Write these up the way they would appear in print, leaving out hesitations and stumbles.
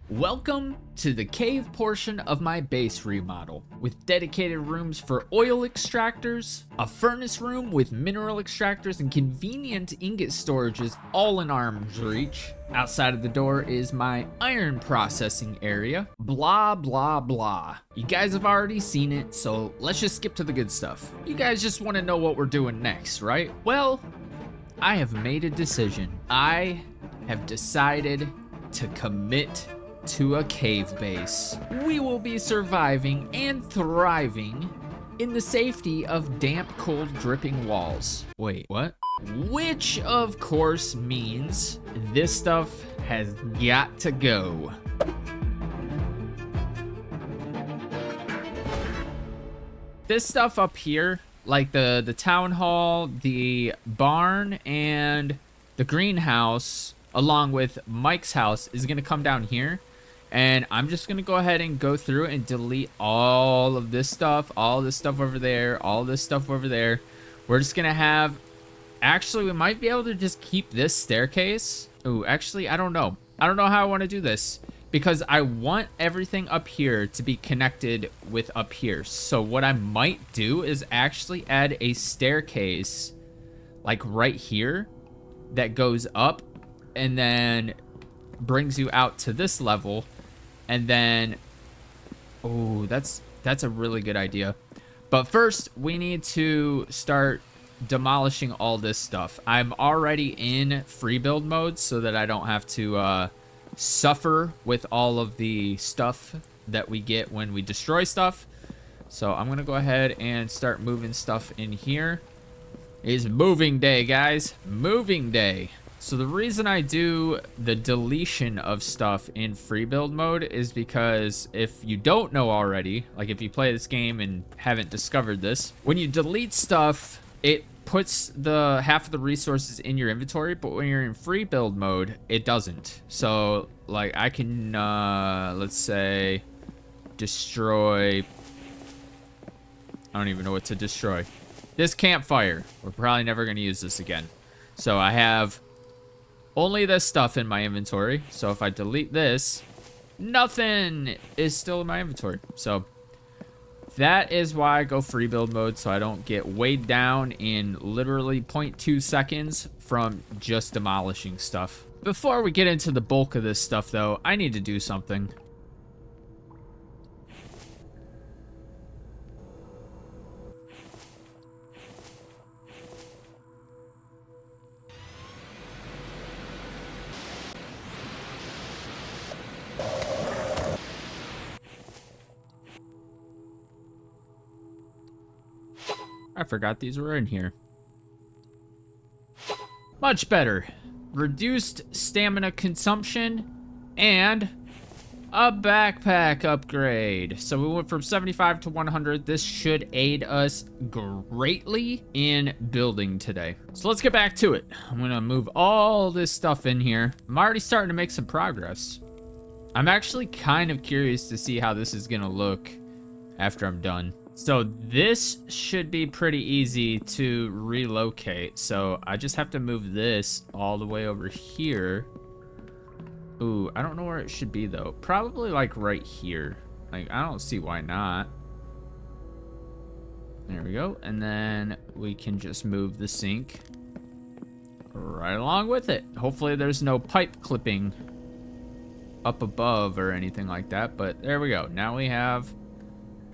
Welcome to the cave portion of my base remodel, with dedicated rooms for oil extractors, a furnace room with mineral extractors and convenient ingot storages all in arm's reach. Outside of the door is my iron processing area. Blah, blah, blah. You guys have already seen it, so let's just skip to the good stuff. You guys just want to know what we're doing next, right? Well, I have made a decision. I have decided to commit to a cave base. We will be surviving and thriving in the safety of damp, cold, dripping walls. Wait, what? Which, of course, means this stuff has got to go. This stuff up here, like the town hall, the barn, and the greenhouse, along with Mike's house, is gonna come down here. And I'm just gonna go ahead and go through and delete all of this stuff, all this stuff over there, all this stuff over there. We're just gonna have, actually, we might be able to just keep this staircase. Ooh, actually, I don't know. I don't know how I want to do this, because I want everything up here to be connected with up here. So what I might do is actually add a staircase, like right here, that goes up and then brings you out to this level. And then, oh, that's a really good idea. But first, we need to start demolishing all this stuff. I'm already in free build mode so that I don't have to suffer with all of the stuff that we get when we destroy stuff. So I'm gonna go ahead and start moving stuff in here. It's moving day, guys. Moving day. So the reason I do the deletion of stuff in free build mode is because if you don't know already, like if you play this game and haven't discovered this, when you delete stuff, it puts the half of the resources in your inventory, but when you're in free build mode, it doesn't. So like I can, let's say, destroy, I don't even know what to destroy. This campfire. We're probably never going to use this again. So I have only this stuff in my inventory. So if I delete this, nothing is still in my inventory. So that is why I go free build mode, so I don't get weighed down in literally 0.2 seconds from just demolishing stuff. Before we get into the bulk of this stuff, though, I need to do something. I forgot these were in here. Much better. Reduced stamina consumption and a backpack upgrade. So we went from 75 to 100. This should aid us greatly in building today. So let's get back to it. I'm gonna move all this stuff in here. I'm already starting to make some progress. I'm actually kind of curious to see how this is gonna look after I'm done. So this should be pretty easy to relocate. So I just have to move this all the way over here. Ooh, I don't know where it should be though. Probably like right here. Like, I don't see why not. There we go. And then we can just move the sink right along with it. Hopefully there's no pipe clipping up above or anything like that. But there we go. Now we have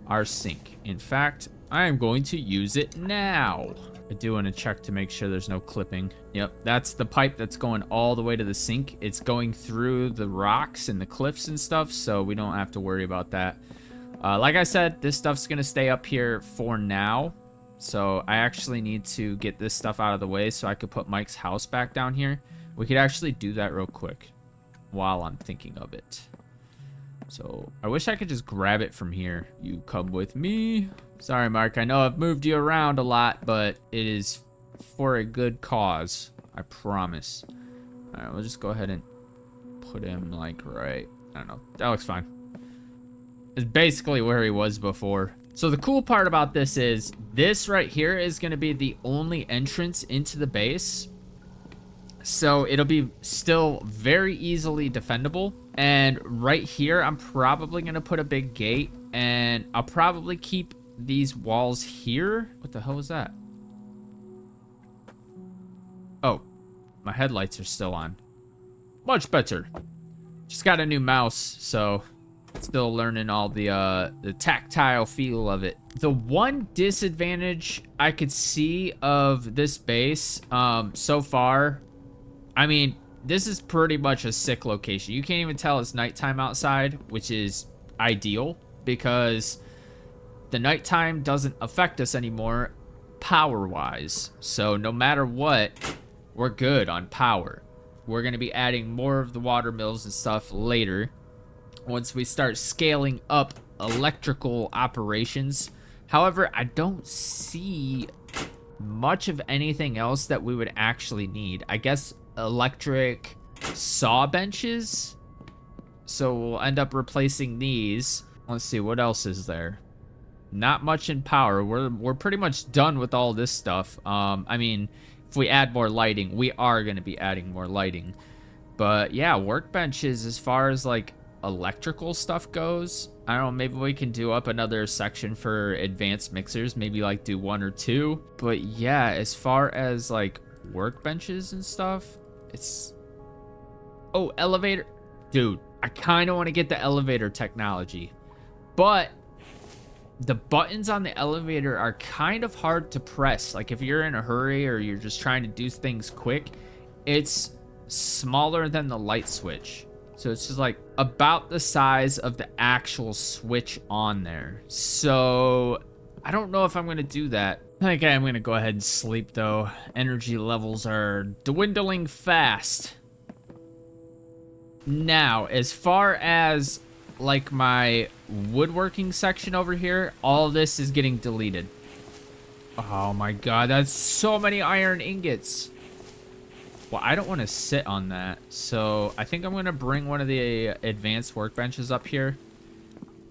our sink. In fact, I am going to use it now. I do want to check to make sure there's no clipping. Yep, that's the pipe that's going all the way to the sink. It's going through the rocks and the cliffs and stuff, so we don't have to worry about that. Like I said, this stuff's gonna stay up here for now. So I actually need to get this stuff out of the way so I could put Mike's house back down here. We could actually do that real quick while I'm thinking of it. So I wish I could just grab it from here. You come with me. Sorry, Mark. I know I've moved you around a lot, but it is for a good cause. I promise. All right, we'll just go ahead and put him like right. I don't know. That looks fine. It's basically where he was before. So the cool part about this is this right here is going to be the only entrance into the base. So it'll be still very easily defendable. And right here, I'm probably going to put a big gate. And I'll probably keep these walls here. What the hell was that? Oh, my headlights are still on. Much better. Just got a new mouse, so still learning all the tactile feel of it. The one disadvantage I could see of this base so far, I mean, this is pretty much a sick location. You can't even tell it's nighttime outside, which is ideal because the nighttime doesn't affect us anymore power-wise. So no matter what, we're good on power. We're going to be adding more of the water mills and stuff later once we start scaling up electrical operations. However, I don't see much of anything else that we would actually need. I guess electric saw benches. So we'll end up replacing these. Let's see, what else is there? Not much in power. We're pretty much done with all this stuff. I mean, if we add more lighting, we are going to be adding more lighting. But yeah, workbenches as far as like electrical stuff goes, I don't know, maybe we can do up another section for advanced mixers, maybe like do 1 or 2. But yeah, as far as like workbenches and stuff, it's... Oh, elevator. Dude, I kind of want to get the elevator technology, but the buttons on the elevator are kind of hard to press. Like if you're in a hurry or you're just trying to do things quick, it's smaller than the light switch. So it's just like about the size of the actual switch on there. So I don't know if I'm going to do that. I think I'm going to go ahead and sleep though. Energy levels are dwindling fast. Now, as far as like my woodworking section over here, all this is getting deleted. Oh my god, that's so many iron ingots. Well, I don't want to sit on that, so I think I'm going to bring one of the advanced workbenches up here.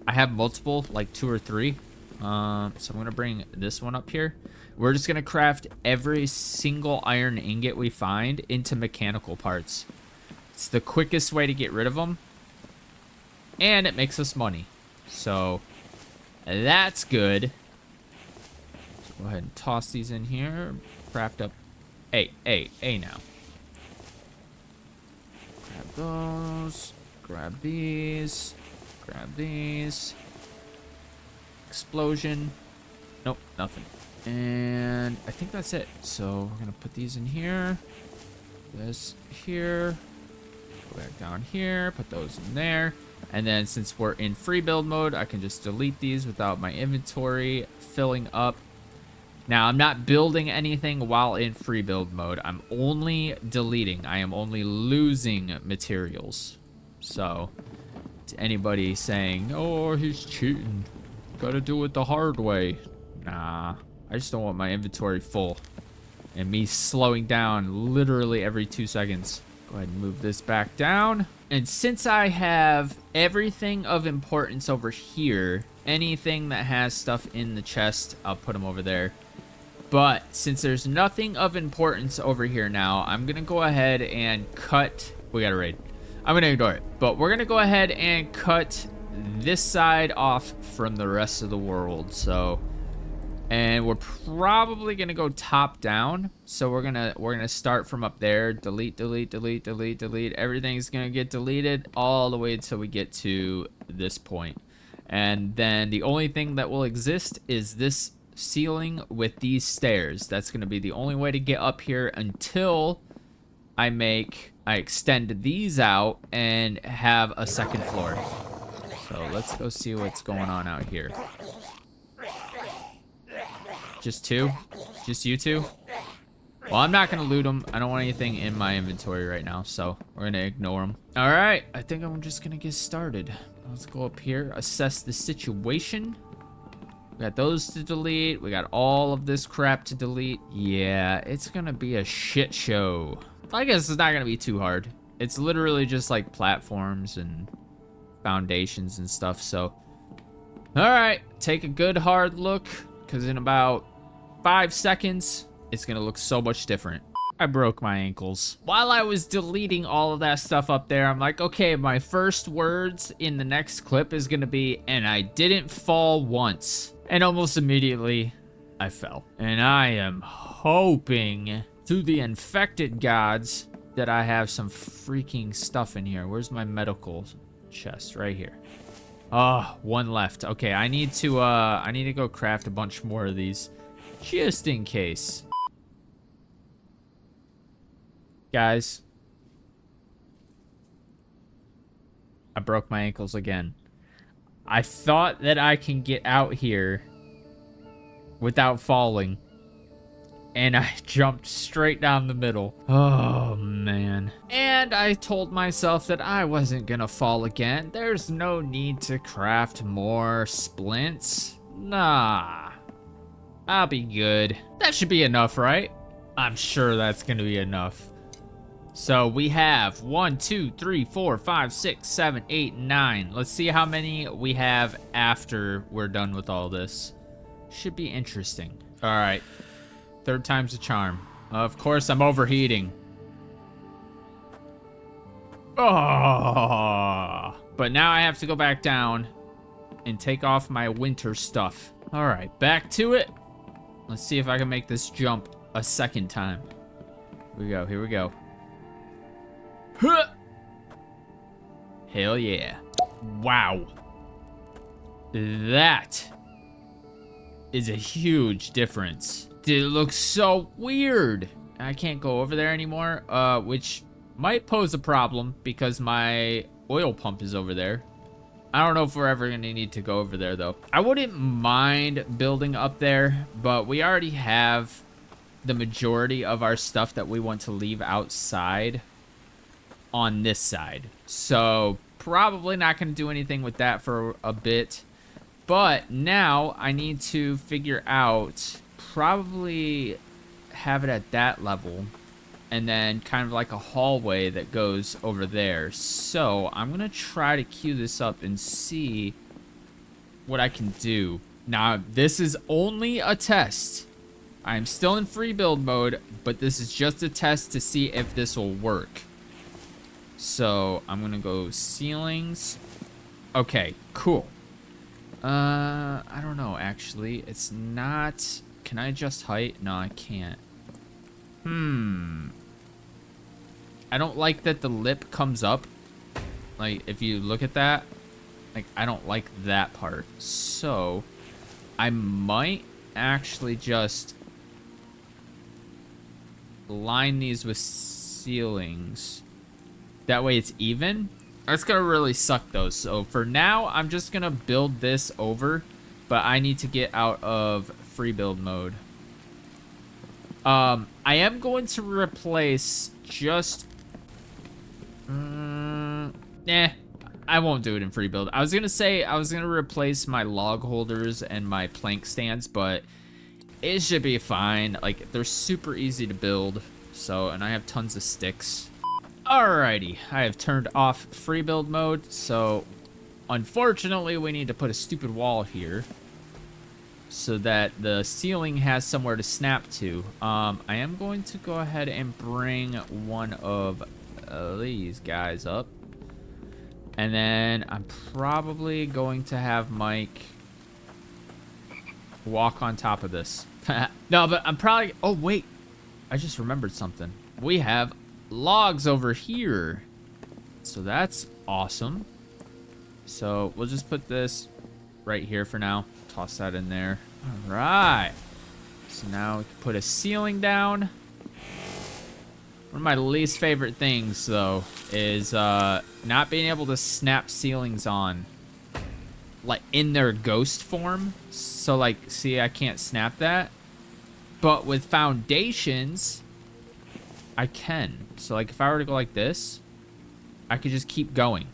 I have multiple, like 2 or 3. So I'm going to bring this one up here. We're just going to craft every single iron ingot we find into mechanical parts. It's the quickest way to get rid of them. And it makes us money. So that's good. Let's go ahead and toss these in here. Craft up. Hey now. Grab those. Grab these. Grab these. Explosion. Nope, nothing. And I think that's it. So we're going to put these in here. This here. Go back down here. Put those in there. And then since we're in free build mode, I can just delete these without my inventory filling up. Now, I'm not building anything while in free build mode. I'm only deleting. I am only losing materials. So, to anybody saying, oh, he's cheating, gotta do it the hard way. Nah, I just don't want my inventory full. And me slowing down literally every 2 seconds. Go ahead and move this back down. And since I have everything of importance over here, anything that has stuff in the chest, I'll put them over there. But since there's nothing of importance over here now, I'm going to go ahead and cut... We got a raid. I'm going to ignore it. But we're going to go ahead and cut this side off from the rest of the world. So... And we're probably gonna go top down. So we're gonna start from up there. Delete, delete, delete, delete, delete. Everything's gonna get deleted all the way until we get to this point. And then the only thing that will exist is this ceiling with these stairs. That's gonna be the only way to get up here until I extend these out and have a second floor. So let's go see what's going on out here. Just 2? Just you 2? Well, I'm not going to loot them. I don't want anything in my inventory right now, so we're going to ignore them. All right, I think I'm just going to get started. Let's go up here, assess the situation. We got those to delete. We got all of this crap to delete. Yeah, it's going to be a shit show. I guess it's not going to be too hard. It's literally just like platforms and foundations and stuff, so. All right, take a good hard look, because in about 5 seconds, it's gonna look so much different. I broke my ankles. While I was deleting all of that stuff up there, I'm like, okay, my first words in the next clip is gonna be, and I didn't fall once. And almost immediately, I fell. And I am hoping to the infected gods that I have some freaking stuff in here. Where's my medical chest? Right here. Oh, one left. Okay, I need to go craft a bunch more of these just in case. Guys, I broke my ankles again. I thought that I can get out here without falling, and I jumped straight down the middle. Oh, man. And I told myself that I wasn't gonna fall again. There's no need to craft more splints. Nah, I'll be good. That should be enough, right? I'm sure that's gonna be enough. So we have 1, 2, 3, 4, 5, 6, 7, 8, 9. Let's see how many we have after we're done with all this. Should be interesting. All right. Third time's a charm. Of course, I'm overheating. Oh, but now I have to go back down and take off my winter stuff. All right, back to it. Let's see if I can make this jump a second time. Here we go. Here we go. Huh. Hell yeah. Wow. That is a huge difference. It looks so weird. I can't go over there anymore, which might pose a problem because my oil pump is over there. I don't know if we're ever gonna need to go over there though. I wouldn't mind building up there, but we already have the majority of our stuff that we want to leave outside on this side. So probably not gonna do anything with that for a bit. But now I need to figure out, probably have it at that level and then kind of like a hallway that goes over there. So I'm gonna try to queue this up and see what I can do. Now, this is only a test. I'm still in free build mode, but this is just a test to see if this will work. So I'm gonna go ceilings. Okay, cool. I don't know, actually. It's not... Can I adjust height? No, I can't. I don't like that the lip comes up. Like, if you look at that, like, I don't like that part. So, I might actually just line these with ceilings. That way it's even. That's gonna really suck though. So for now, I'm just gonna build this over, but I need to get out of free build mode. I am going to replace just... I won't do it in free build. I was gonna say I was gonna replace my log holders and my plank stands, but it should be fine. Like, they're super easy to build. So, and I have tons of sticks. Alrighty, I have turned off free build mode, so unfortunately we need to put a stupid wall here so that the ceiling has somewhere to snap to. I am going to go ahead and bring one of these guys up, and then I'm probably going to have Mike walk on top of this. No, but I'm probably... Oh, wait. I just remembered something. We have logs over here. So that's awesome. So we'll just put this right here for now. Toss that in there. All right. So now we can put a ceiling down. One of my least favorite things, though, is not being able to snap ceilings on, like, in their ghost form. So, like, see, I can't snap that. But with foundations, I can. So, like, if I were to go like this, I could just keep going.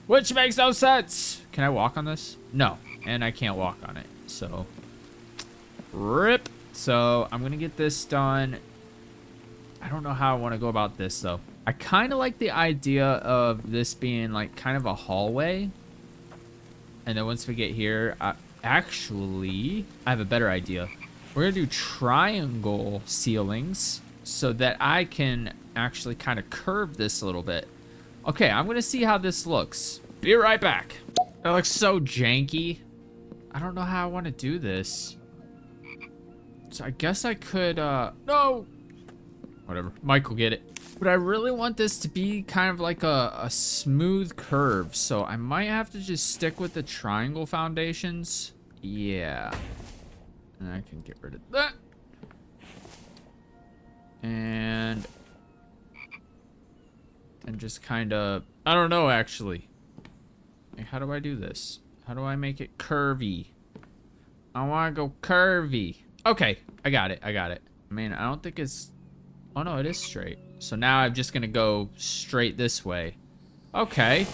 Which makes no sense. Can I walk on this? No. And I can't walk on it. So, rip. So, I'm going to get this done. I don't know how I want to go about this, though. I kind of like the idea of this being, like, kind of a hallway. And then once we get here, actually, I have a better idea. We're going to do triangle ceilings. so that I can actually kind of curve this a little bit. Okay, I'm gonna see how this looks. Be right back. That looks so janky. I don't know how I want to do this. So I guess I could, no! Whatever, Mike will get it. But I really want this to be kind of like a smooth curve. So I might have to just stick with the triangle foundations. Yeah. And I can get rid of that. And just kind of, I don't know actually. Like, how do I do this? How do I make it curvy? I want to go curvy. Okay, I got it. I mean, I don't think it's, oh no, it is straight. So now I'm just gonna go straight this way. Okay.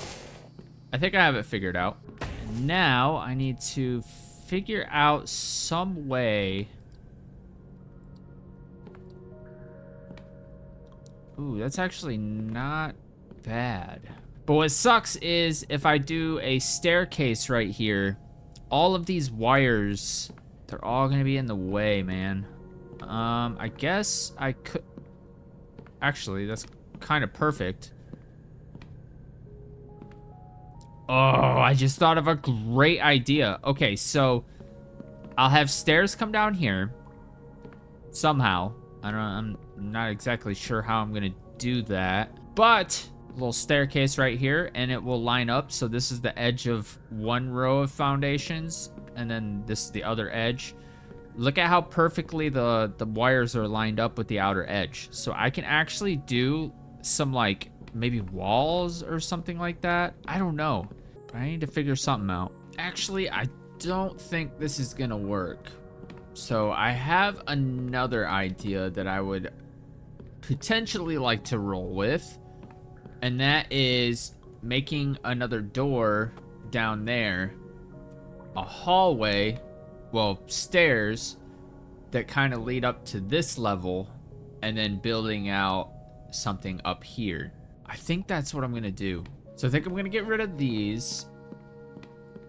I think I have it figured out. And now I need to figure out some way. Ooh, that's actually not bad. But what sucks is if I do a staircase right here, all of these wires, they're all gonna be in the way, man. I guess I could, actually, that's kind of perfect. Oh, I just thought of a great idea. Okay, so I'll have stairs come down here somehow. I'm not exactly sure how I'm gonna do that, but a little staircase right here, and it will line up. So this is the edge of one row of foundations, and then this is the other edge. Look at how perfectly the wires are lined up with the outer edge. So I can actually do some, like, maybe walls or something like that. I don't know. I need to figure something out. Actually, I don't think this is gonna work. So I have another idea that I would potentially like to roll with. And that is making another door down there. A hallway, well, stairs that kind of lead up to this level, and then building out something up here. I think that's what I'm gonna do. So I think I'm gonna get rid of these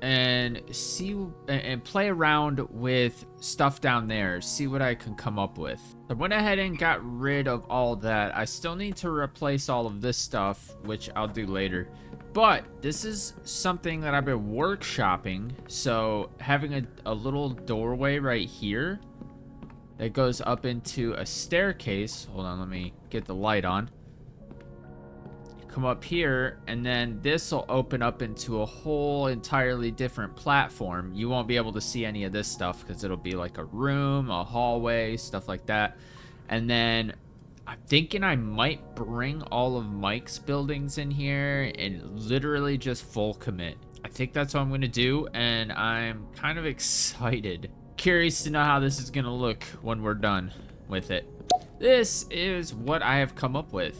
and see and play around with stuff down there, see what I can come up with. I went ahead and got rid of all that. I still need to replace all of this stuff, which I'll do later. But this is something that I've been workshopping. So having a little doorway right here that goes up into a staircase. Hold on, let me get the light on. Come up here, and then this will open up into a whole entirely different platform. You won't be able to see any of this stuff because it'll be like a room, a hallway, stuff like that. And then I'm thinking I might bring all of Mike's buildings in here and literally just full commit. I think that's what I'm gonna do, and I'm kind of excited. Curious to know how this is gonna look when we're done with it. This is what I have come up with.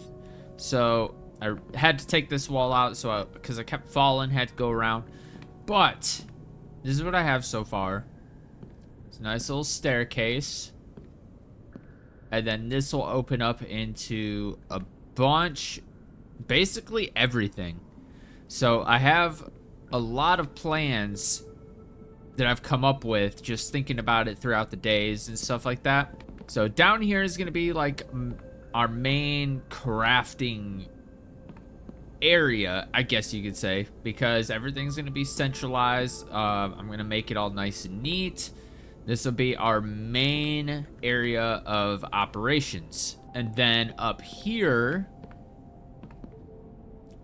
So I had to take this wall out because I kept falling, had to go around. But this is what I have so far. It's a nice little staircase. And then this will open up into a bunch, basically everything. So I have a lot of plans that I've come up with just thinking about it throughout the days and stuff like that. So down here is going to be like our main crafting area, I guess you could say, because everything's going to be centralized. I'm going to make it all nice and neat. This will be our main area of operations. And then up here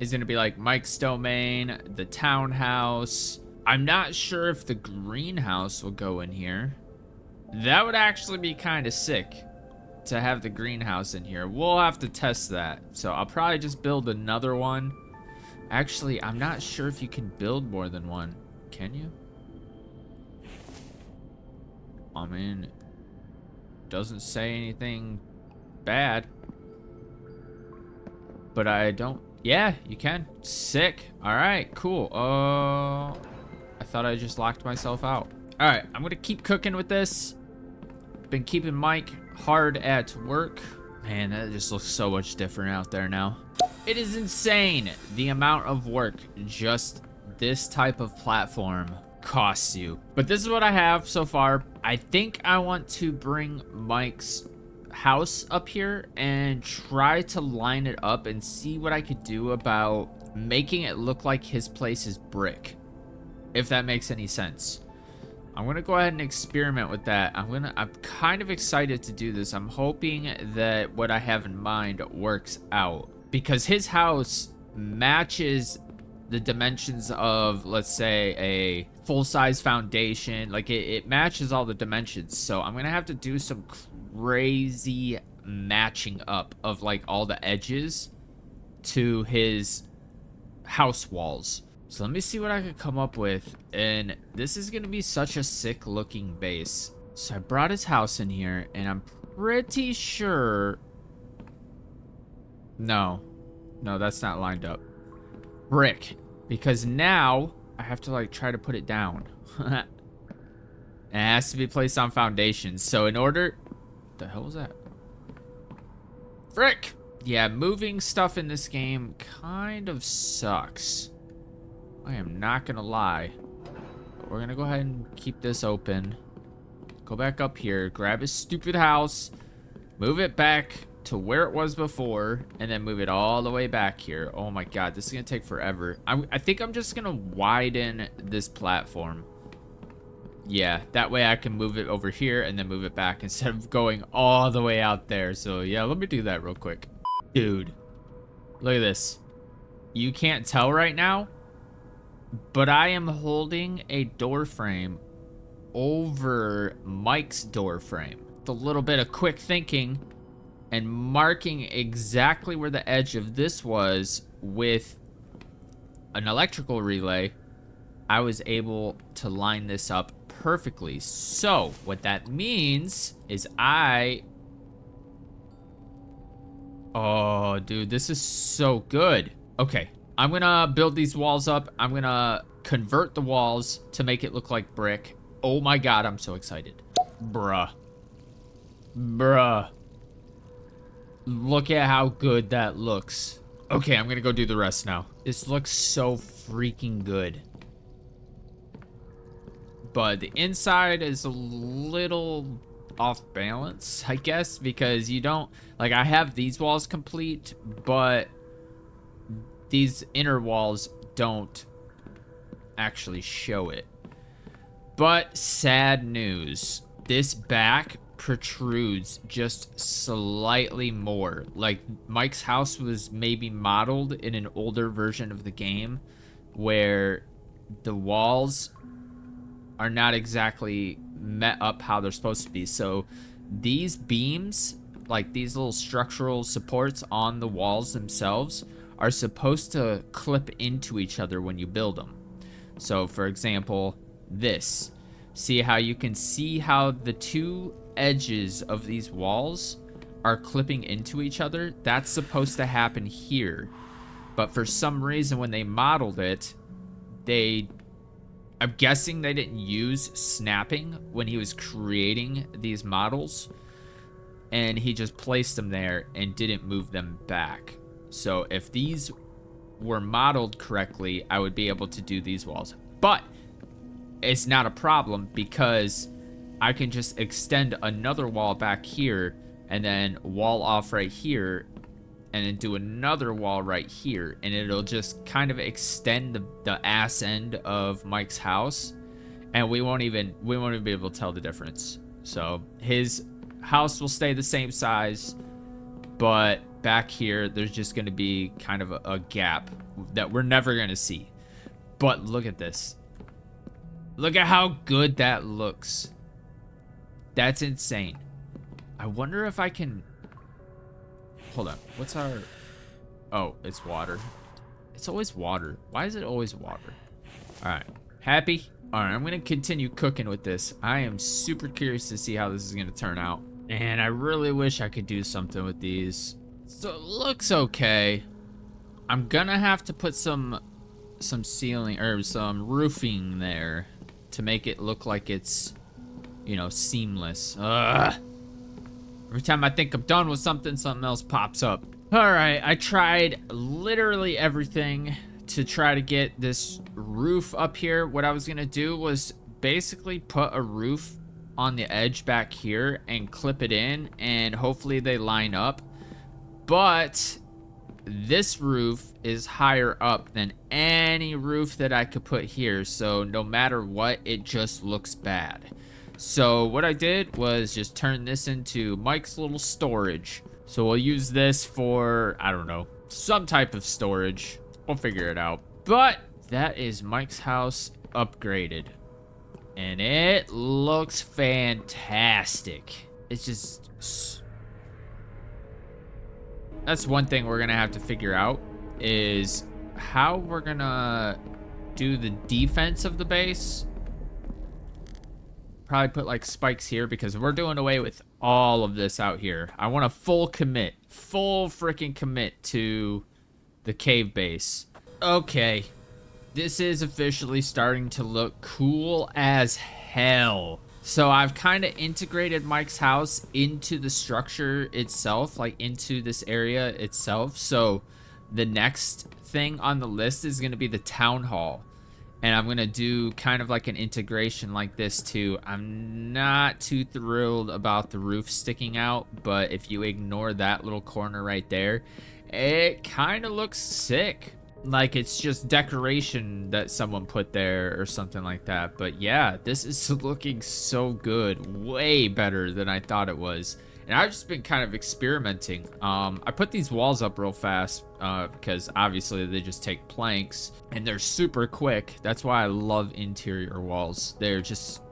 is going to be like Mike's domain, the townhouse. I'm not sure if the greenhouse will go in here. That would actually be kind of sick to have the greenhouse in here. We'll have to test that. So I'll probably just build another one. Actually, I'm not sure if you can build more than one. Can you? I mean, doesn't say anything bad. But I don't, yeah, you can. Sick. All right, cool. I thought I just locked myself out. All right, I'm gonna keep cooking with this. Been keeping Mike hard at work. Man, that just looks so much different out there now. It is insane the amount of work just this type of platform costs you. But this is what I have so far. I think I want to bring Mike's house up here and try to line it up and see what I could do about making it look like his place is brick, if that makes any sense. I'm gonna go ahead and experiment with that. I'm kind of excited to do this. I'm hoping that what I have in mind works out, because his house matches the dimensions of, let's say, a full-size foundation. Like it matches all the dimensions. So I'm gonna have to do some crazy matching up of like all the edges to his house walls. So let me see what I could come up with. And this is gonna be such a sick looking base. So I brought his house in here, and I'm pretty sure, no, that's not lined up. Brick, because now I have to like try to put it down. And it has to be placed on foundations. So in order, the hell was that? Frick! Yeah, moving stuff in this game kind of sucks. I am not gonna lie. We're gonna go ahead and keep this open. Go back up here, grab his stupid house, move it back to where it was before, and then move it all the way back here. Oh my god, this is gonna take forever. I think I'm just gonna widen this platform. Yeah, that way I can move it over here and then move it back instead of going all the way out there. So yeah, let me do that real quick. Dude, look at this. You can't tell right now, but I am holding a door frame over Mike's door frame. With a little bit of quick thinking and marking exactly where the edge of this was with an electrical relay, I was able to line this up perfectly. So what that means is oh, dude, this is so good. Okay, I'm gonna build these walls up. I'm gonna convert the walls to make it look like brick. Oh my god, I'm so excited. Bruh. Look at how good that looks. Okay, I'm gonna go do the rest now. This looks so freaking good. But the inside is a little off balance, I guess, because you don't, like, I have these walls complete, but these inner walls don't actually show it. But sad news, this back protrudes just slightly more. Like, Mike's house was maybe modeled in an older version of the game where the walls are not exactly met up how they're supposed to be. So these beams, like these little structural supports on the walls themselves, are supposed to clip into each other when you build them. So for example, this, see how you can see how the two edges of these walls are clipping into each other? That's supposed to happen here, but for some reason when they modeled it, I'm guessing they didn't use snapping when he was creating these models, and he just placed them there and didn't move them back. So if these were modeled correctly, I would be able to do these walls. But it's not a problem because I can just extend another wall back here and then wall off right here and then do another wall right here, and it'll just kind of extend the ass end of Mike's house, and we won't even be able to tell the difference. So his house will stay the same size, but back here there's just going to be kind of a gap that we're never going to see. But look at this. Look at how good that looks. That's insane. I wonder if I can... Hold on. What's our... Oh, it's water. It's always water. Why is it always water? Alright. Happy? Alright, I'm going to continue cooking with this. I am super curious to see how this is going to turn out. And I really wish I could do something with these. So it looks okay. I'm going to have to put some ceiling or some roofing there to make it look like it's, you know, seamless. Ugh. Every time I think I'm done with something, something else pops up. All right, I tried literally everything to try to get this roof up here. What I was gonna do was basically put a roof on the edge back here and clip it in, and hopefully they line up. But this roof is higher up than any roof that I could put here, so no matter what, it just looks bad. So what I did was just turn this into Mike's little storage. So we'll use this for, I don't know, some type of storage. We'll figure it out. But that is Mike's house upgraded, and it looks fantastic. It's just, that's one thing we're gonna have to figure out, is how we're gonna do the defense of the base. Probably put like spikes here, because we're doing away with all of this out here. I want a full freaking commit to the cave base. Okay, this is officially starting to look cool as hell. So I've kind of integrated Mike's house into the structure itself, like into this area itself. So the next thing on the list is going to be the town hall. And I'm going to do kind of like an integration like this too. I'm not too thrilled about the roof sticking out, but if you ignore that little corner right there, it kind of looks sick. Like it's just decoration that someone put there or something like that. But yeah, this is looking so good. Way better than I thought it was. And I've just been kind of experimenting. I put these walls up real fast because obviously they just take planks and they're super quick. That's why I love interior walls. They're just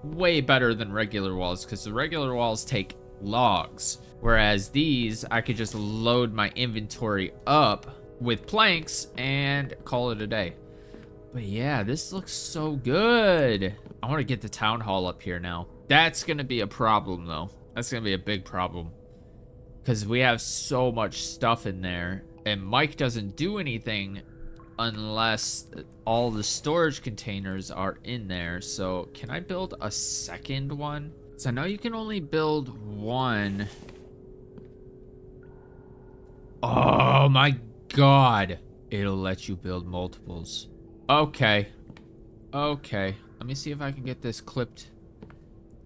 way better than regular walls, because the regular walls take logs. Whereas these, I could just load my inventory up with planks and call it a day. But yeah, this looks so good. I want to get the town hall up here now. That's going to be a problem though. That's going to be a big problem, because we have so much stuff in there, and Mike doesn't do anything unless all the storage containers are in there. So can I build a second one? So I know you can only build one. Oh my God. It'll let you build multiples. Okay. Okay. Let me see if I can get this clipped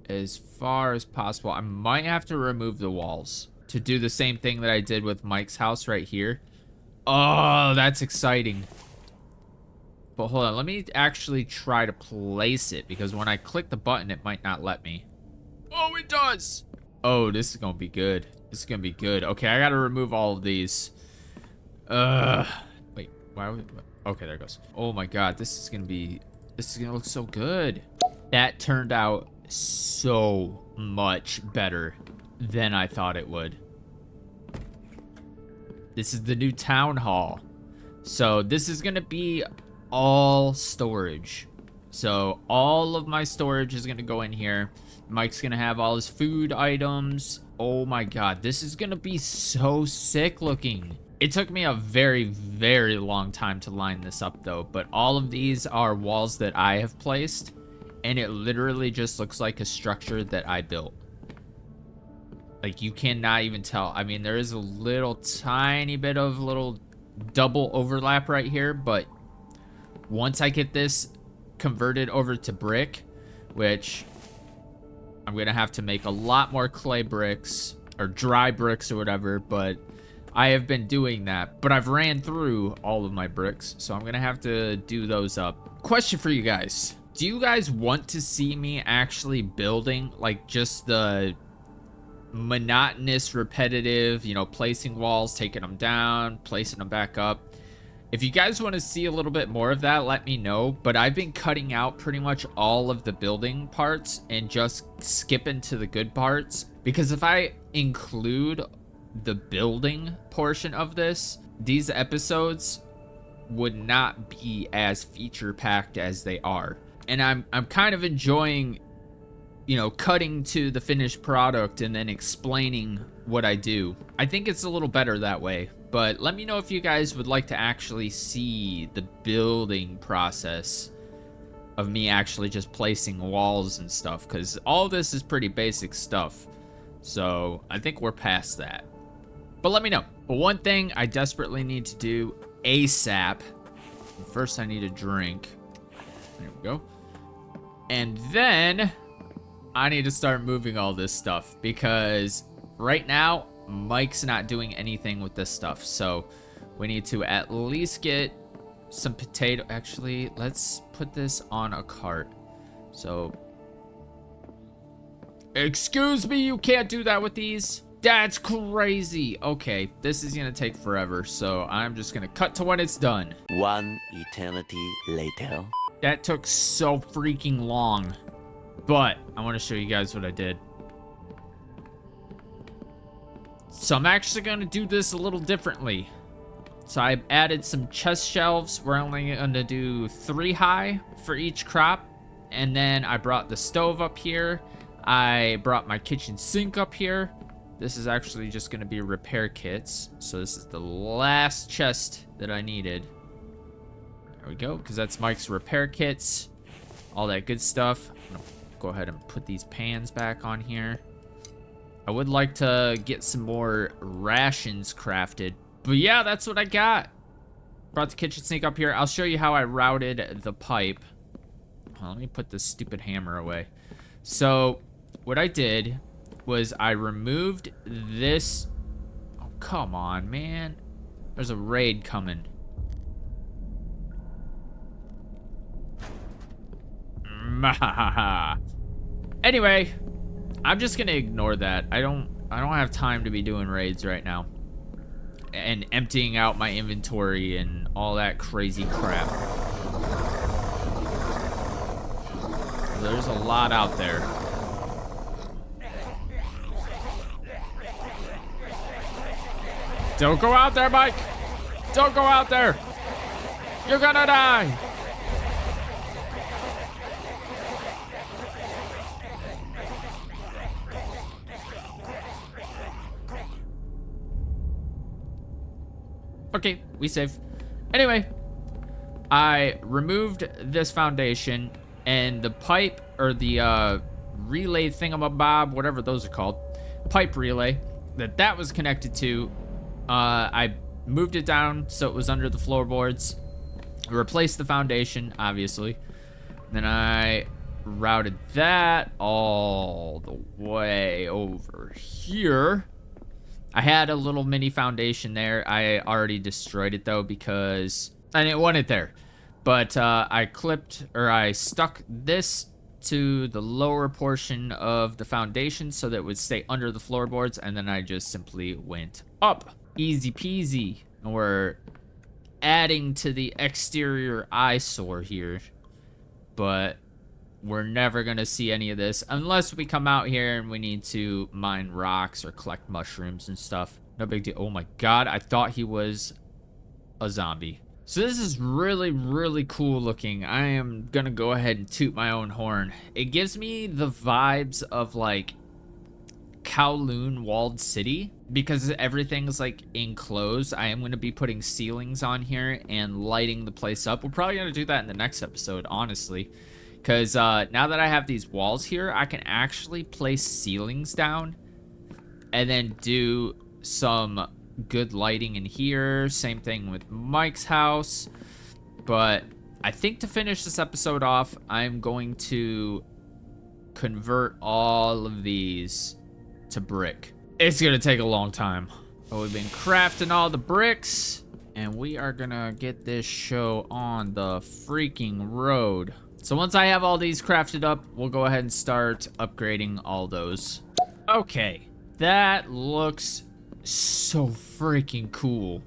as far as possible. I might have to remove the walls to do the same thing that I did with Mike's house right here. Oh, that's exciting. But hold on, let me actually try to place it, because when I click the button, it might not let me. Oh, it does. Oh, this is gonna be good. This is gonna be good. Okay, I gotta remove all of these. Wait, why would, okay, there it goes. Oh my God, this is gonna look so good. That turned out so much better than I thought it would. This is the new town hall. So this is gonna be all storage. So all of my storage is gonna go in here. Mike's gonna have all his food items. Oh my God, this is gonna be so sick looking. It took me a very, very long time to line this up though, but all of these are walls that I have placed, and it literally just looks like a structure that I built. Like, you cannot even tell. I mean, there is a little tiny bit of little double overlap right here, but once I get this converted over to brick, which I'm gonna have to make a lot more clay bricks or dry bricks or whatever, but I have been doing that. But I've ran through all of my bricks, so I'm gonna have to do those up. Question for you guys. Do you guys want to see me actually building, like, just the monotonous, repetitive, you know, placing walls, taking them down, placing them back up? If you guys want to see a little bit more of that, let me know. But I've been cutting out pretty much all of the building parts and just skipping to the good parts, because if I include the building portion of this, these episodes would not be as feature packed as they are. And I'm kind of enjoying, you know, cutting to the finished product and then explaining what I do. I think it's a little better that way. But let me know if you guys would like to actually see the building process of me actually just placing walls and stuff, because all this is pretty basic stuff. So I think we're past that. But let me know. But one thing I desperately need to do ASAP. First, I need a drink. There we go. And then I need to start moving all this stuff because right now Mike's not doing anything with this stuff. So we need to at least get some potato. Actually, let's put this on a cart. So, excuse me, you can't do that with these. That's crazy. Okay, this is gonna take forever. So I'm just gonna cut to when it's done. One eternity later. That took so freaking long. But I want to show you guys what I did. So I'm actually going to do this a little differently. So I added some chest shelves. We're only going to do 3 high for each crop. And then I brought the stove up here. I brought my kitchen sink up here. This is actually just going to be repair kits. So this is the last chest that I needed. There we go, because that's Mike's repair kits. All that good stuff. I'm going to go ahead and put these pans back on here. I would like to get some more rations crafted. But yeah, that's what I got. Brought the kitchen sink up here. I'll show you how I routed the pipe. Well, let me put this stupid hammer away. So what I did was I removed this. Oh, come on, man. There's a raid coming. Anyway, I'm just gonna ignore that. I don't have time to be doing raids right now and emptying out my inventory and all that crazy crap. There's a lot out there. Don't go out there, Mike. Don't go out there. You're gonna die. Okay, we save. Anyway, I removed this foundation and the pipe, or the relay thingamabob, whatever those are called, pipe relay that was connected to. I moved it down so it was under the floorboards. Replaced the foundation, obviously. Then I routed that all the way over here. I had a little mini foundation there. I already destroyed it though because I didn't want it there. But I stuck this to the lower portion of the foundation so that it would stay under the floorboards, and then I just simply went up. Easy peasy. And we're adding to the exterior eyesore here. But we're never gonna see any of this unless we come out here and we need to mine rocks or collect mushrooms and stuff. No big deal. Oh my god, I thought he was a zombie. So this is really, really cool looking. I am gonna go ahead and toot my own horn. It gives me the vibes of like Kowloon walled city because everything's like enclosed. I am going to be putting ceilings on here and lighting the place up. We're probably going to do that in the next episode, honestly, because now that I have these walls here, I can actually place ceilings down and then do some good lighting in here. Same thing with Mike's house. But I think to finish this episode off, I'm going to convert all of these to brick. It's gonna take a long time. But we've been crafting all the bricks, and we are gonna get this show on the freaking road. So once I have all these crafted up, we'll go ahead and start upgrading all those. Okay, that looks so freaking cool.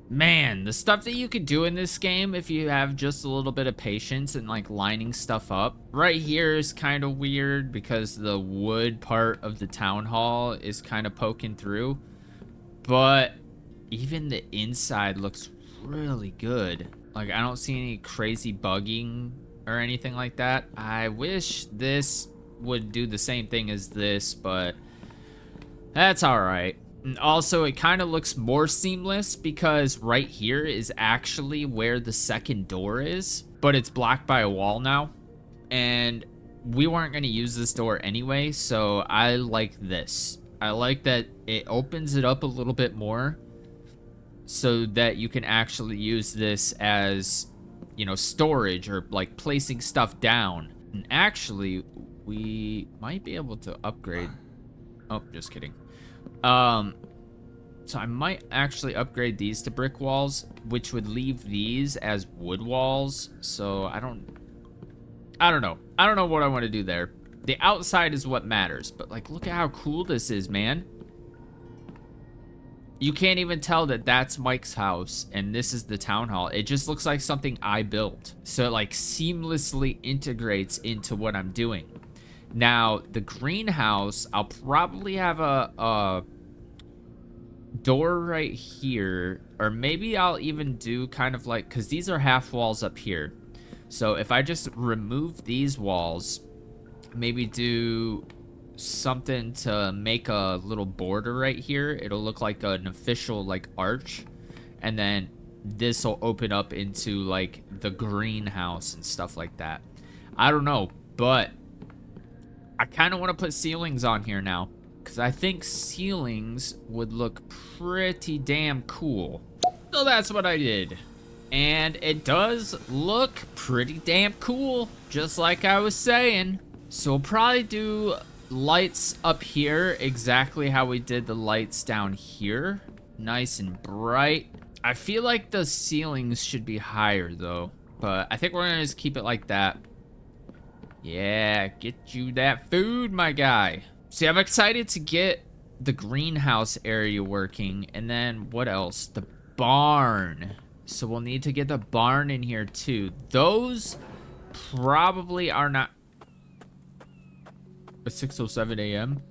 Man, the stuff that you could do in this game if you have just a little bit of patience and like lining stuff up. Right here is kind of weird because the wood part of the town hall is kind of poking through. But even the inside looks really good. Like I don't see any crazy bugging or anything like that. I wish this would do the same thing as this, but that's all right. And also, it kind of looks more seamless because right here is actually where the second door is, but it's blocked by a wall now. And we weren't going to use this door anyway, so I like this. I like that it opens it up a little bit more so that you can actually use this as, you know, storage or like placing stuff down. And actually, we might be able to upgrade. Oh, just kidding. So I might actually upgrade these to brick walls, which would leave these as wood walls. So I don't know. I don't know what I want to do there. The outside is what matters, but like, look at how cool this is, man. You can't even tell that that's Mike's house and this is the town hall. It just looks like something I built. So it like seamlessly integrates into what I'm doing. Now, the greenhouse, I'll probably have a door right here, or maybe I'll even do kind of like, because these are half walls up here. So if I just remove these walls, maybe do something to make a little border right here. It'll look like an official like arch, and then this will open up into like the greenhouse and stuff like that. I don't know, but I kind of want to put ceilings on here now, because I think ceilings would look pretty damn cool. So that's what I did. And it does look pretty damn cool, just like I was saying. So we'll probably do lights up here exactly how we did the lights down here. Nice and bright. I feel like the ceilings should be higher though, but I think we're gonna just keep it like that. Yeah, get you that food, my guy. See, I'm excited to get the greenhouse area working, and then what else? The barn. So we'll need to get the barn in here too. Those probably are not. At 6:07 a.m.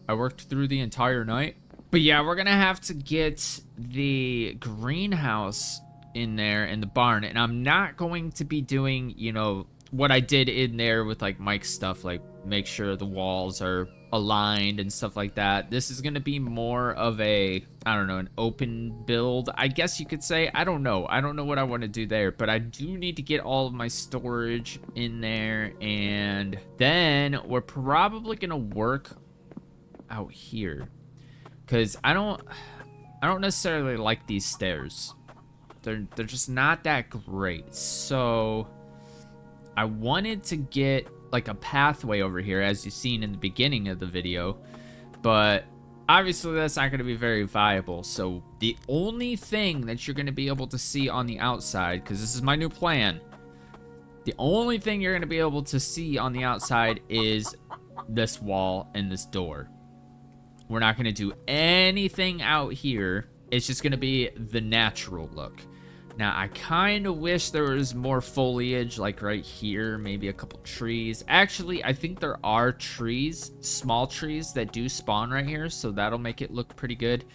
I worked through the entire night. But yeah, we're gonna have to get the greenhouse in there in the barn, and I'm not going to be doing, you know, what I did in there with like Mike's stuff, like make sure the walls are aligned and stuff like that. This is gonna be more of a, I don't know, an open build, I guess you could say. I don't know what I want to do there, but I do need to get all of my storage in there, and then we're probably gonna work out here, because I don't necessarily like these stairs. They're just not that great. So I wanted to get like a pathway over here, as you've seen in the beginning of the video, but obviously that's not going to be very viable. So the only thing that you're going to be able to see on the outside, because this is my new plan, the only thing you're going to be able to see on the outside is this wall and this door. We're not going to do anything out here. It's just going to be the natural look. Now, I kind of wish there was more foliage, like right here, maybe a couple trees. Actually, I think there are trees, small trees that do spawn right here, so that'll make it look pretty good.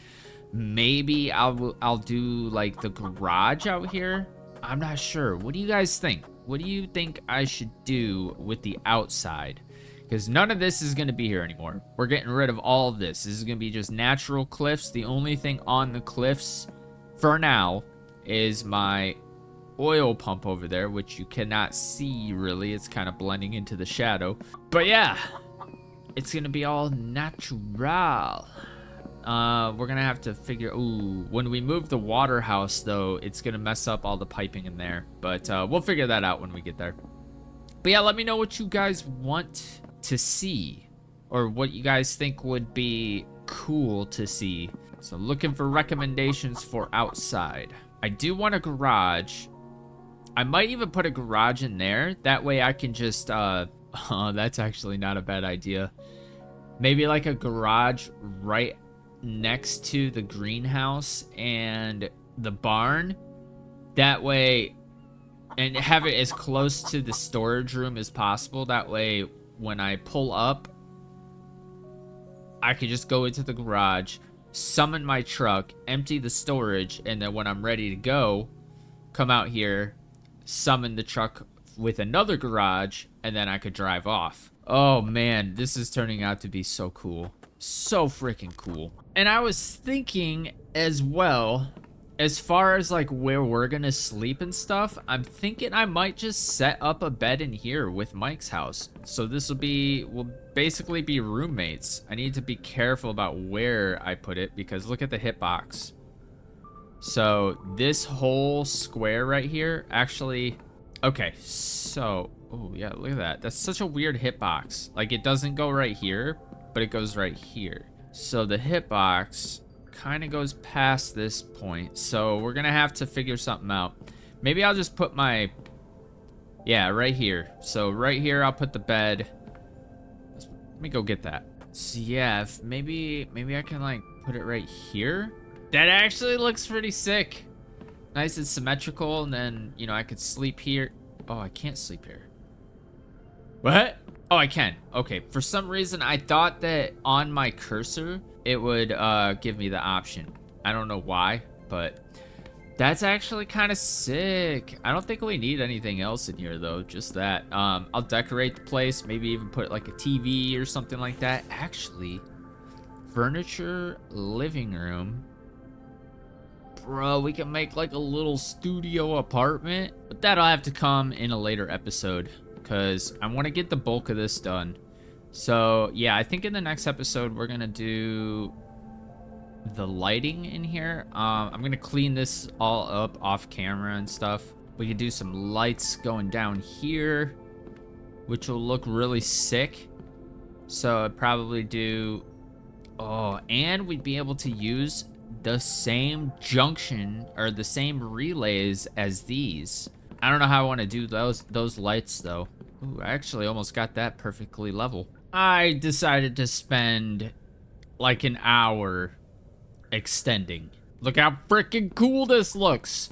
Maybe I'll do like the garage out here. I'm not sure. What do you guys think? What do you think I should do with the outside? Because none of this is going to be here anymore. We're getting rid of all of this. This is going to be just natural cliffs. The only thing on the cliffs for now is my oil pump over there, which you cannot see really. It's kind of blending into the shadow. But yeah, it's gonna be all natural. We're gonna have to figure, ooh, when we move the water house though, it's gonna mess up all the piping in there, but we'll figure that out when we get there. But yeah, let me know what you guys want to see, or what you guys think would be cool to see. So looking for recommendations for outside. I do want a garage. I might even put a garage in there. That way I can just, oh, that's actually not a bad idea. Maybe like a garage right next to the greenhouse and the barn. That way, and have it as close to the storage room as possible. That way, when I pull up, I could just go into the garage, summon my truck, empty the storage, and then when I'm ready to go, come out here, summon the truck with another garage, and then I could drive off. Oh man, this is turning out to be so cool. So freaking cool. And I was thinking as well, as far as like where we're gonna sleep and stuff, I'm thinking I might just set up a bed in here with Mike's house. So this will basically be roommates. I need to be careful about where I put it, because look at the hitbox. So this whole square right here, actually, okay, so Oh, yeah, look at that. That's such a weird hitbox. Like, it doesn't go right here, but it goes right here. So the hitbox kind of goes past this point. So we're going to have to figure something out. Maybe I'll just put my... Yeah, right here. So right here, I'll put the bed. Let me go get that. So yeah, if maybe I can, like, put it right here. That actually looks pretty sick. Nice and symmetrical, and then, you know, I could sleep here. Oh, I can't sleep here. What? Oh, I can. Okay, for some reason, I thought that on my cursor, it would give me the option. I don't know why, but that's actually kind of sick. I don't think we need anything else in here, though, just that. I'll decorate the place, maybe even put, like, a TV or something like that. Actually, furniture, living room. Bro, we can make like a little studio apartment, but that'll have to come in a later episode because I want to get the bulk of this done. So yeah, I think in the next episode we're gonna do the lighting in here. I'm gonna clean this all up off camera and stuff. We can do some lights going down here, which will look really sick. So I'd probably do, oh, and we'd be able to use the same junction or the same relays as these. I don't know how I want to do those lights though. Ooh, I actually almost got that perfectly level. I decided to spend like an hour extending. Look how freaking cool this looks.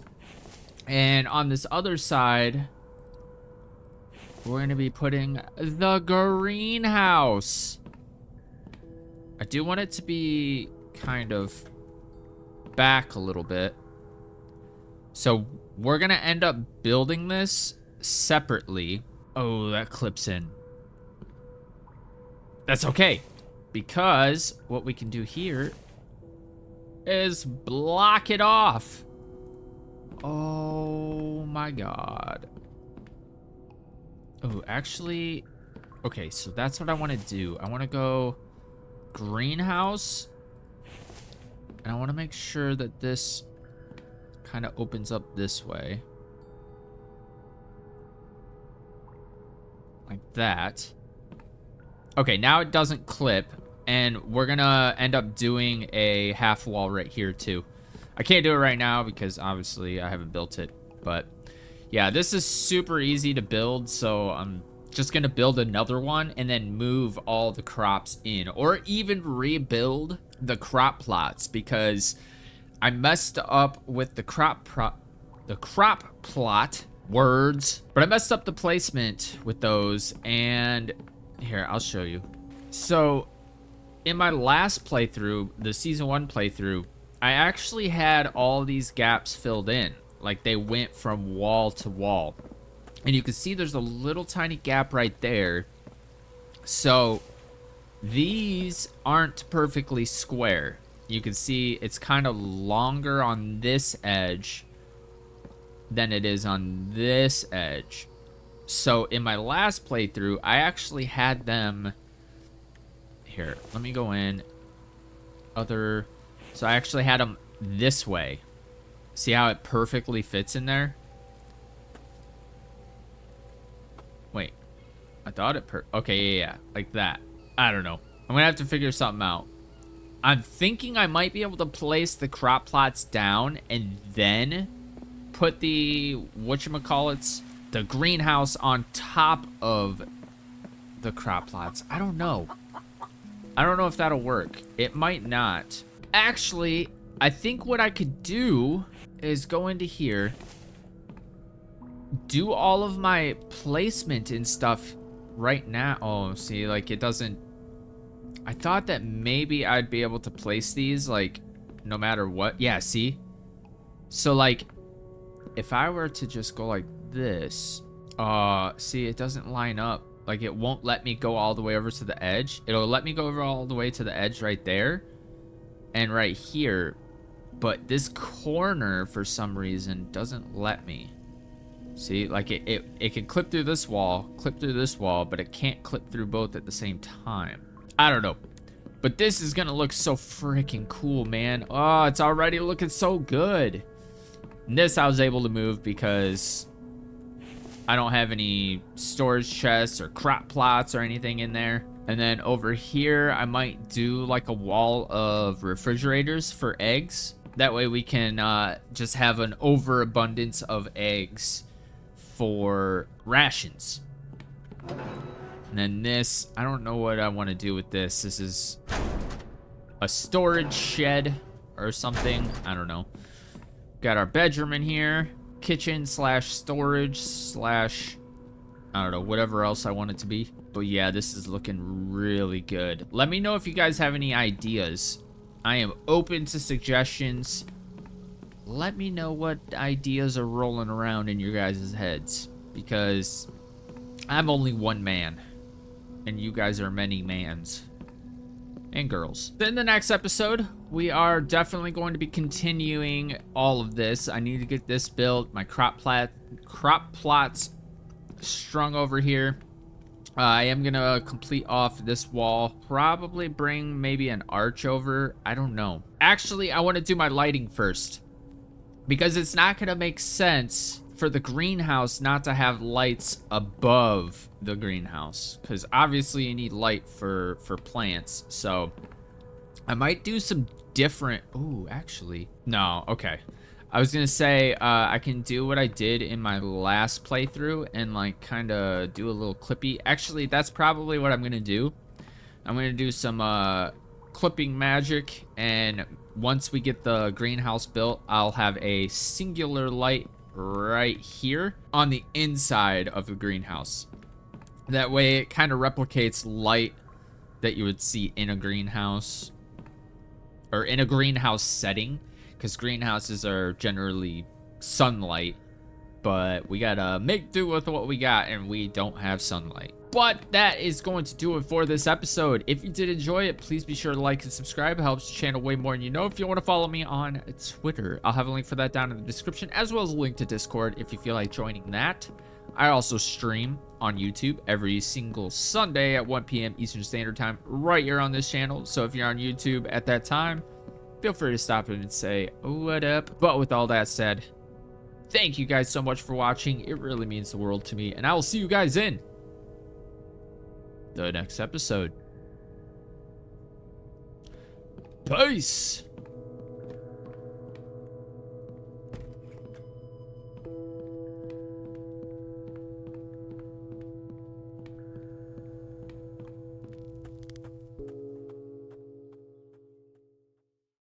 And on this other side, we're going to be putting the greenhouse. I do want it to be kind of back a little bit. So we're gonna end up building this separately. Oh, that clips in. That's okay, because what we can do here is block it off. Oh my god. Oh, actually, okay, so that's what I want to do. I want to go greenhouse. And I want to make sure that this kind of opens up this way. Like that. Okay, now it doesn't clip. And we're going to end up doing a half wall right here too. I can't do it right now because obviously I haven't built it. But yeah, this is super easy to build. So I'm just going to build another one and then move all the crops in. Or even rebuild the crop plots because I messed up with the crop plot words, but I messed up the placement with those. And here, I'll show you. So in my last playthrough, the season 1 playthrough, I actually had all these gaps filled in. Like they went from wall to wall. And you can see there's a little tiny gap right there. So these aren't perfectly square. You can see it's kind of longer on this edge than it is on this edge. So in my last playthrough, I actually had them... Here, let me go in. So I actually had them this way. See how it perfectly fits in there? Wait. I thought it okay, yeah, like that. I don't know. I'm gonna have to figure something out. I'm thinking I might be able to place the crop plots down and then put the whatchamacallits, the greenhouse on top of the crop plots. I don't know. I don't know if that'll work. It might not. Actually, I think what I could do is go into here, do all of my placement and stuff right now. Oh, see, like it doesn't... I thought that maybe I'd be able to place these like no matter what. Yeah, see? So like if I were to just go like this, see, it doesn't line up. Like it won't let me go all the way over to the edge. It'll let me go over all the way to the edge right there and right here. But this corner for some reason doesn't let me. See, like it can clip through this wall, but it can't clip through both at the same time. I don't know. But this is gonna look so freaking cool, man. Oh, it's already looking so good. And this I was able to move because I don't have any storage chests or crop plots or anything in there. And then over here, I might do like a wall of refrigerators for eggs. That way we can just have an overabundance of eggs for rations. And then this, I don't know what I want to do with this. This is a storage shed or something. I don't know. Got our bedroom in here. Kitchen slash storage slash, I don't know, whatever else I want it to be. But yeah, this is looking really good. Let me know if you guys have any ideas. I am open to suggestions. Let me know what ideas are rolling around in your guys' heads. Because I'm only one man. And you guys are many mans. And girls. In the next episode, we are definitely going to be continuing all of this. I need to get this built. My crop plots strung over here. I am gonna complete off this wall. Probably bring maybe an arch over. I don't know. Actually, I want to do my lighting first. Because it's not gonna make sense for the greenhouse not to have lights above the greenhouse, because obviously you need light for plants. So I might do some different. Ooh, actually no. Okay, I was gonna say I can do what I did in my last playthrough and like kind of do a little clippy. Actually, that's probably what I'm gonna do. I'm gonna do some clipping magic, and once we get the greenhouse built, I'll have a singular light right here on the inside of the greenhouse. That way it kind of replicates light that you would see in a greenhouse or in a greenhouse setting, because greenhouses are generally sunlight, but we gotta make do with what we got, and we don't have sunlight. But that is going to do it for this episode. If you did enjoy it, please be sure to like and subscribe. It helps the channel way more than you know. If you want to follow me on Twitter, I'll have a link for that down in the description, as well as a link to Discord if you feel like joining that. I also stream on YouTube every single Sunday at 1 p.m. Eastern Standard Time right here on this channel. So if you're on YouTube at that time, feel free to stop in and say what up. But with all that said, thank you guys so much for watching. It really means the world to me, and I will see you guys in the next episode. Peace.